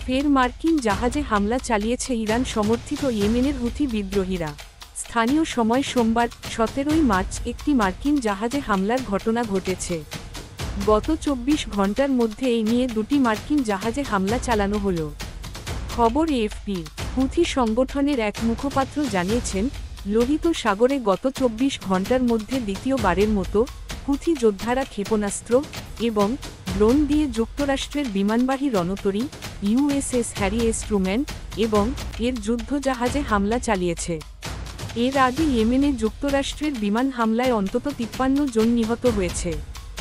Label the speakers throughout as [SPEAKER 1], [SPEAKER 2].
[SPEAKER 1] ফের মার্কিন জাহাজে হামলা চালিয়েছে ইরান সমর্থিত ইয়েমেনের হুথি বিদ্রোহীরা। স্থানীয় সময় সোমবার 17 মার্চ একটি মার্কিন জাহাজে হামলার ঘটনা ঘটেছে। গত 24 ঘন্টার মধ্যে এই নিয়ে দুটি মার্কিন জাহাজে হামলা চালানো হলো। খবর এএফপি। হুথি সংগঠনের এক মুখপাত্র জানিয়েছেন, লোহিত সাগরে গত 24 ঘন্টার মধ্যে দ্বিতীয়বারের মতো হুথি যোদ্ধারা ক্ষেপণাস্ত্র এবং ড্রোন দিয়ে যুক্তরাষ্ট্রের বিমানবাহী রণতরী ইউএসএস হ্যারি এস ট্রুম্যান এবং এর যুদ্ধজাহাজে হামলা চালিয়েছে। এর আগে ইয়েমেনে যুক্তরাষ্ট্রের বিমান হামলায় অন্তত 53 জন নিহত হয়েছে।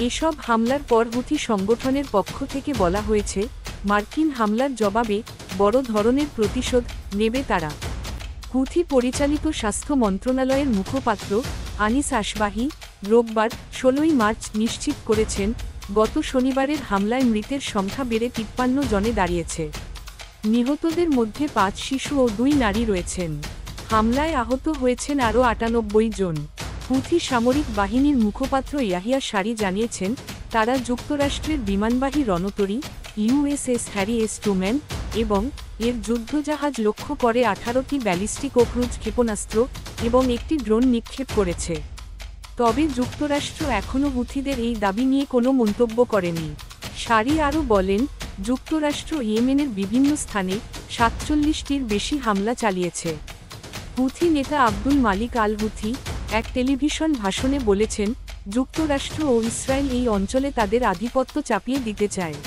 [SPEAKER 1] এসব হামলার পর হুথি সংগঠনের পক্ষ থেকে বলা হয়েছে, মার্কিন হামলার জবাবে বড় ধরনের প্রতিশোধ নেবে তারা। হুথি পরিচালিত স্বাস্থ্য মন্ত্রণালয়ের মুখপাত্র আনিস আশবাহি রোববার 16 মার্চ নিশ্চিত করেছেন, গত শনিবারের হামলায় মৃতের সংখ্যা বেড়ে 53 জনে দাঁড়িয়েছে। নিহতদের মধ্যে 5 শিশু ও 2 নারী রয়েছেন। হামলায় আহত হয়েছেন আরও 98 জন। হুথি সামরিক বাহিনীর মুখপাত্র ইয়াহিয়া সারি জানিয়েছেন, তারা যুক্তরাষ্ট্রের বিমানবাহী রণতরী ইউএসএস হ্যারি এস ট্রুম্যান এবং এর যুদ্ধজাহাজ লক্ষ্য করে 18টি ব্যালিস্টিক ও ক্রুজ ক্ষেপণাস্ত্র এবং একটি ড্রোন নিক্ষেপ করেছে। তবে যুক্তরাষ্ট্র এখনও হুথিদের এই দাবি নিয়ে কোনো মন্তব্য করেনি। সারি আরও বলেন, যুক্তরাষ্ট্র ইয়েমেনের বিভিন্ন স্থানে 47টির বেশি হামলা চালিয়েছে। হুথি নেতা আব্দুল মালিক আল হুথি এক টেলিভিশন ভাষণে বলেছেন, যুক্তরাষ্ট্র ও ইসরায়েল এই অঞ্চলে তাদের আধিপত্য চাপিয়ে দিতে চায়।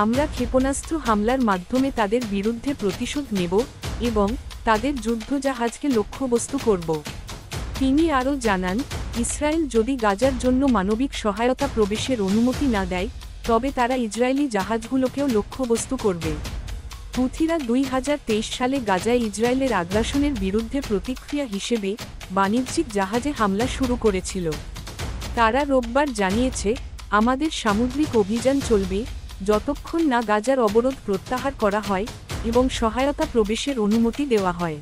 [SPEAKER 1] আমরা ক্ষেপণাস্ত্র হামলার মাধ্যমে তাদের বিরুদ্ধে প্রতিশোধ নেব এবং তাদের যুদ্ধজাহাজকে লক্ষ্যবস্তু করব। তিনি আরও জানান, ইসরায়েল যদি গাজার জন্য মানবিক সহায়তা প্রবেশের অনুমতি না দেয়, তবে তারা ইসরায়েলি জাহাজগুলোকেও লক্ষ্যবস্তু করবে। হুথিরা 2023 সালে গাজায় ইসরায়েলের আগ্রাসনের বিরুদ্ধে প্রতিক্রিয়া হিসেবে বাণিজ্যিক জাহাজে হামলা শুরু করেছিল। তারা রোববার জানিয়েছে, আমাদের সামুদ্রিক অভিযান চলবে যতক্ষণ না গাজার অবরোধ প্রত্যাহার করা হয় এবং সহায়তা প্রবেশের অনুমতি দেওয়া হয়।